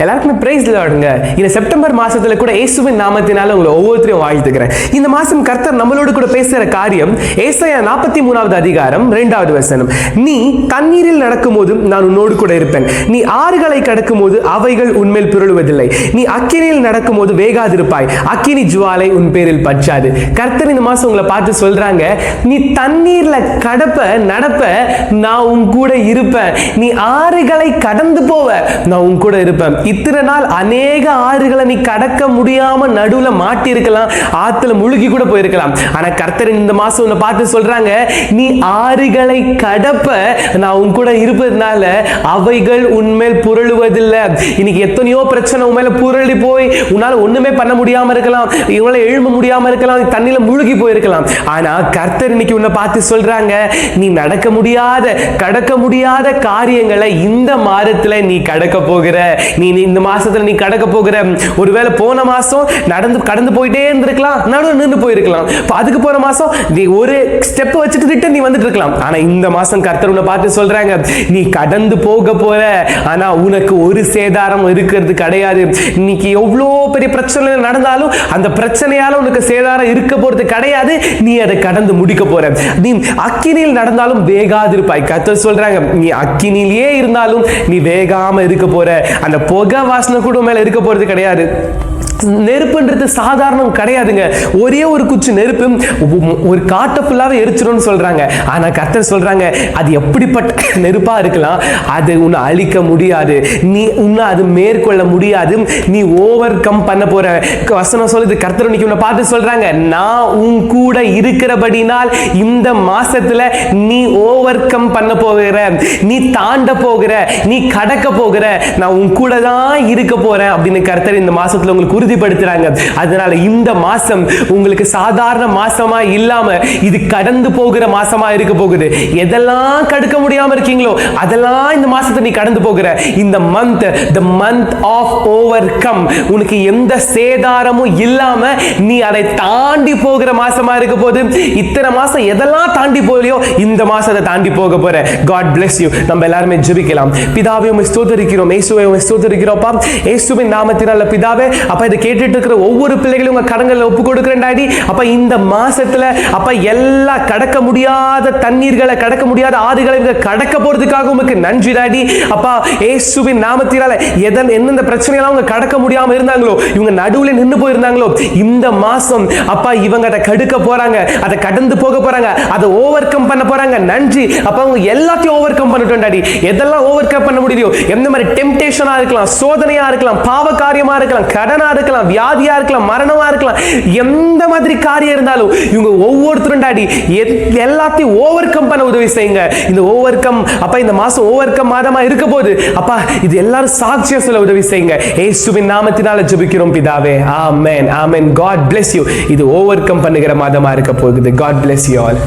எல்லாருக்குமே பிரைஸ் லார்டுங்க. இந்த செப்டம்பர் மாசத்துல கூட இயேசுவின் நாமத்தினால உங்களை ஒவ்வொருத்தரையும் வாழ்த்துக்கிறேன். இந்த மாசம் கர்த்தர் நம்மளோடு கூட பேசுற காரியம் ஏசாயா 43வது அதிகாரம் 2வது வசனம். நீ தண்ணீரில் நடக்கும்போது நான் உன்னோடு கூட இருப்பேன், நீ ஆறுகளை கடக்கும்போது அவைகள் உன்மேல் புரளுவதில்லை, நீ அக்கினியில் நடக்கும்போது வேகாதிருப்பாய், அக்கினி ஜுவாலை உன் பேரில் பற்றாது. கர்த்தர் இந்த மாசம் உங்களை பார்த்து சொல்றாங்க, நீ தண்ணீர்ல நடப்ப நான் உன் கூட இருப்பேன், நீ ஆறுகளை கடந்து போவ நான் உன் கூட இருப்பேன். இத்தனை நாள் அநேக ஆறுகளை நீ கடக்க முடியாம நடுவுல மாட்டி இருக்கலாம், ஆத்துல முழுகி கூட போயிருக்கலாம். ஆனா கர்த்தர் இந்த மாசம் உன்னை பார்த்து சொல்றாங்க, நீ ஆறுகளை கடப்ப நான் உன் கூட இருப்பதனால அவைகள் உன்மேல் புரளுவதில்லை. இன்னைக்கு எத்தனையோ பிரச்சனை உன் மேல புரளி போய் உன்னால ஒண்ணுமே பண்ண முடியாம இருக்கலாம், இவங்களால எழும்ப முடியாம இருக்கலாம், தண்ணியில முழுகி போயிருக்கலாம். ஆனா கர்த்தர் இன்னைக்கு உன்னை பார்த்து சொல்றாங்க, நீ நடக்க முடியாத கடக்க முடியாத காரியங்களை இந்த மாதத்துல நீ கடக்க போகிற, நீ இந்த மாசத்துல நீ கடக்க போகிற. ஒருவேளை போன மாசம் கடந்து போயிட்டே இருந்திருக்கலாம், நடுவில் நின்று போயிருக்கலாம். அதுக்கு போற மாசம் நீ ஒரு ஸ்டெப் வச்சுட்டு ரிட்டர்ன் நீ வந்துட்டு இருக்கலாம். ஆனா இந்த மாசம் கர்த்தர் உன்னை பார்த்து சொல்றாங்க, நீ கடந்து போக போற, ஆனா உனக்கு ஒரு சேதாரம் இருக்கிறது கிடையாது. இன்னைக்கு எவ்வளோ பெரிய பிரச்சனை நடந்தாலும் அந்த பிரச்சனையால உனக்கு சேதாரம் இருக்க போறது கிடையாது. நீ அதை கடந்து முடிக்க போற. நீ அக்கினியில் நடந்தாலும் வேகாதிருப்பாய். கர்த்தர் சொல்றாங்க, நீ அக்கினியிலே இருந்தாலும் நீ வேகாம இருக்க போற. அந்த புகை வாசனை கூட மேல இருக்க போறது கிடையாது. நெருப்புன்றது சாதாரணம் கிடையாதுங்க. ஒரே ஒரு குச்சி நெருப்பு ஒரு காட்டை ஃபுல்லாவே எரிச்சிரும்னு சொல்றாங்க. ஆனா கர்த்தர் சொல்றாங்க, அது எப்படிப்பட்ட நெருப்பா இருக்கலாம், அது உன்னை அழிக்க முடியாது, நீ உன்னை அது மேற்கொள்ள முடியாது, நீ ஓவர் கம் பண்ண போற. வசனம் சொல்லுது, கர்த்தர் இன்னைக்கு உன்னை பார்த்து சொல்றாங்க, நான் உன் கூட இருக்கிறபடினால் இந்த மாசத்துல நீ ஓவர் கம் பண்ண போகிற, நீ தாண்ட போகிற, நீ கடக்க போகிற, நான் உன் கூட தான் இருக்க போறேன் அப்படின்னு கர்த்தர் இந்த மாசத்துல உங்களுக்கு உறுதிப்படுத்துறாங்க. அதனால இந்த மாசம் உங்களுக்கு சாதாரண மாசமா இல்லாம இது கடந்து போகிற மாசமா இருக்க போகுது. எதெல்லாம் கடக்க முடியாம இருக்கீங்களோ அதெல்லாம் இந்த மாசத்தை நீ கடந்து போகிற. இந்த month, the month of overcome, உனக்கு எந்த சேதாரமும் இல்லாம நீ அதை தாண்டி போகிற மாசமா இருக்க போது. இத்தனை மாசம் எதெல்லாம் தாண்டி போகலையோ இந்த மாசத்தை தாண்டி போக போற. God bless you. நம்ம எல்லாருமே ஜெபிக்கலாம். பிதாவே உம்மை ஸ்தோத்திரிக்கிறோம், இயேசுவே உம்மை ஸ்தோத்திரிக்கிறோம்ப்பா. இயேசுவின் நாமத்தினால பிதாவே, அப்பா இதை கேட்டுட்டு இருக்கிற ஒவ்வொரு பிள்ளைகளையும் உங்க கரங்களில் ஒப்பு கொடுக்கிறேன் டாடி. அப்ப இந்த மாசத்துல அப்ப எல்லா கடக்க முடியாத தண்ணீர்களை, கடக்க முடியாத ஆறுகளை கடக்க போறதுக்காக உமக்கு நன்றி டாடி. அப்பா இயேசுவின் நாமத்தினால எந்தெந்த பிரச்சனையெல்லாம் அவங்க கடக்க முடியாம இருந்தாங்களோ, இவங்க நடுவுல நின்று போயிருந்தாங்களோ, இந்த மாசம் அப்பா இவங்க அதை கடக்க போறாங்க, அதை கடந்து போக போறாங்க, அதை ஓவர் கம் பண்ண போறாங்க. நன்றி அப்பா, அவங்க எல்லாத்தையும் ஓவர் கம் பண்ணட்டும் டாடி. எதெல்லாம் ஓவர் கம் பண்ண முடியலையோ, எந்த மாதிரி டெம்ப்டேஷனா இருக்கலாம், சோதனையா இருக்கலாம், பாவ காரியமா இருக்கலாம், கடனா இருக்கலாம், வியாதியா இருக்கலாம், மரணமா இருக்கலாம், எந்த மாதிரி காரியம் இருந்தாலும் இவங்க ஒவ்வொருத்தரும் டாடி எல்லாத்தையும் ஓவர் கம் பண்ண உதவி செய்யுங்க. இந்த ஓவர் கம் அப்பா இந்த மாசம் ஓவர் கம் மாதமா இருக்க போது அப்பா, இது எல்லாரும் சாட்சியா சொல்ல உதவி செய்யுங்க. இயேசுவின் நாமத்தினால ஜெபிக்கிறோம் பிதாவே. ஆமென், ஆமென். God bless you. இது ஓவர் கம் பண்ணுகிற மாதமா இருக்க போகுது. God bless you all.